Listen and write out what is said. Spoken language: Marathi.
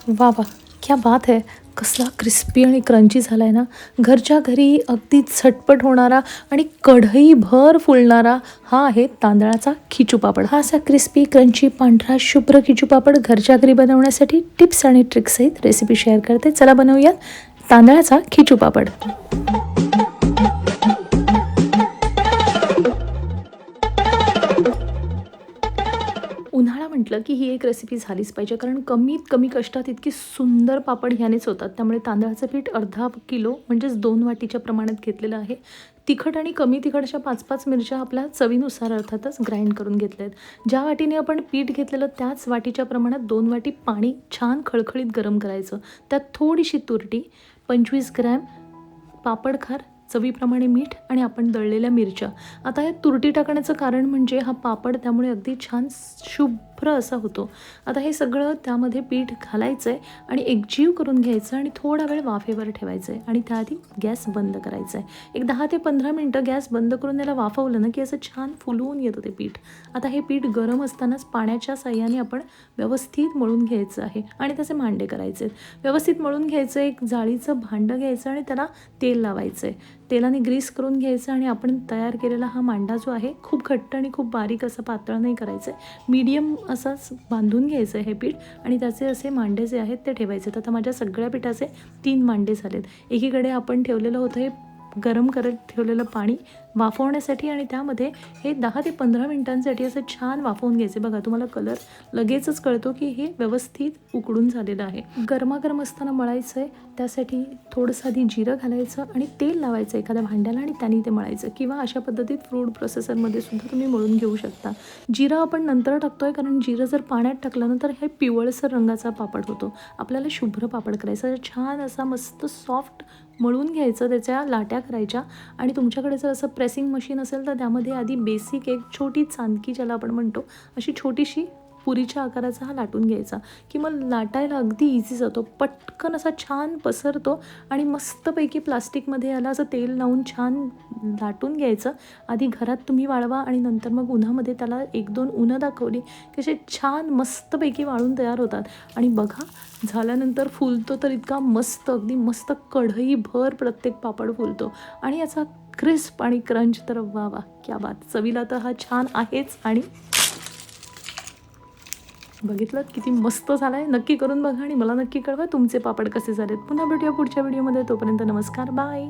वाह! वाह! क्या बात है! कसला क्रिस्पी आणि क्रंची झाला आहे ना. घरच्या घरी अगदी झटपट होणारा आणि कढईभर फुलणारा हा आहे तांदळाचा खिचू पापड. हा असा क्रिस्पी, क्रंची, पांढरा, शुभ्र खिचू पापड घरच्या घरी बनवण्यासाठी टिप्स आणि ट्रिक्ससहित रेसिपी शेअर करते. चला बनवूयात तांदळाचा खिचू पापड. उन्हाळा म्हटलं की ही एक रेसिपी झालीच पाहिजे, कारण कमीत कमी कष्टात इतकी सुंदर पापड ह्यानेच होतात. त्यामुळे तांदळाचं पीठ अर्धा किलो म्हणजेच 2 वाटीच्या प्रमाणात घेतलेलं आहे. तिखट आणि कमी तिखट अशा 5-5 मिरच्या आपल्या चवीनुसार अर्थातच ग्राइंड करून घेतल्या आहेत. ज्या वाटीने आपण पीठ घेतलेलं त्याच वाटीच्या प्रमाणात 2 वाटी पाणी छान खळखळीत गरम करायचं. त्यात थोडीशी तुरटी, 25 ग्रॅम पापडखार, चवीप्रमाणे मीठ आणि आपण दळलेल्या मिरच्या. आता या तुरटी टाकण्याचं कारण म्हणजे हा पापड त्यामुळे अगदी छान शुभ्र असा होतो. आता हे सगळं त्यामध्ये पीठ घालायचं आहे आणि एकजीव करून घ्यायचं आणि थोडा वेळ वाफेवर ठेवायचं आहे आणि त्याआधी गॅस बंद करायचा आहे. एक 10 ते 15 मिनटं गॅस बंद करून त्याला वाफवलं ना की असं छान फुलवून येतं ते पीठ. आता हे पीठ गरम असतानाच पाण्याच्या साह्याने आपण व्यवस्थित मळून घ्यायचं आहे आणि त्याचे मांडे करायचे आहेत. व्यवस्थित मळून घ्यायचं, एक जाळीचं भांडं घ्यायचं आणि त्याला तेल लावायचं आहे. तेलाने ग्रीस करून घ्यायचं आणि आपण तयार केलेला हा मांडा जो आहे खूप घट्ट आणि खूप बारीक असं पातळ नाही करायचं आहे. मीडियम असाच बांधून घ्यायचं आहे हे पीठ आणि त्याचे असे मांडे जे आहेत ते ठेवायचे. आता माझ्या सगळ्या पिठाचे 3 मांडे झालेत. एकीकडे आपण ठेवलेलं होतं हे गरम करत ठेवलेलं पाणी वाफवण्यासाठी आणि त्यामध्ये हे 10 ते 15 मिनिटांसाठी असं छान वाफवून घ्यायचे. बघा तुम्हाला कलर लगेचच कळतो की हे व्यवस्थित उकडून झालेलं आहे. गरमागरम असताना मळायचं आहे. त्यासाठी थोडंसं आधी जिरं घालायचं आणि तेल लावायचं एखाद्या भांड्याला आणि त्याने ते मळायचं, किंवा अशा पद्धतीत फूड प्रोसेसरमध्ये सुद्धा तुम्ही मळून घेऊ शकता. जिरं आपण नंतर टाकतोय कारण जिरं जर पाण्यात टाकलं ना तर हे पिवळसर रंगाचा पापड होतो. आपल्याला शुभ्र पापड करायचा, छान असा मस्त सॉफ्ट मळून घ्यायचं, त्याच्या लाट्या करायच्या आणि तुमच्याकडे जर असं प्रेसिंग मशीन असेल तर त्यामध्ये आधी बेसिक एक छोटी चांदकी ज्याला आपण म्हणतो अशी छोटीशी पुरीच्या आकाराचा हा लाटून घ्यायचा की मग लाटायला अगदी इझी जातो. पटकन असा छान पसरतो आणि मस्तपैकी प्लास्टिकमध्ये याला असं तेल लावून छान लाटून घ्यायचं. आधी घरात तुम्ही वाळवा आणि नंतर मग उन्हामध्ये त्याला 1-2 उन्हं दाखवली की असे छान मस्तपैकी वाळून तयार होतात. आणि बघा झाल्यानंतर फुलतो तर इतका मस्त, अगदी मस्त कढईभर प्रत्येक पापड फुलतो आणि याचा क्रिस्प आणि क्रंच तर वा वा क्या बात. चवीला तर हा छान आहेच आणि बघितलं किती मस्त झाला आहे. नक्की करून बघा आणि मला नक्की कळवा तुमचे पापड कसे झालेत. पुन्हा भेटूया पुढच्या व्हिडिओमध्ये. तोपर्यंत नमस्कार, बाय.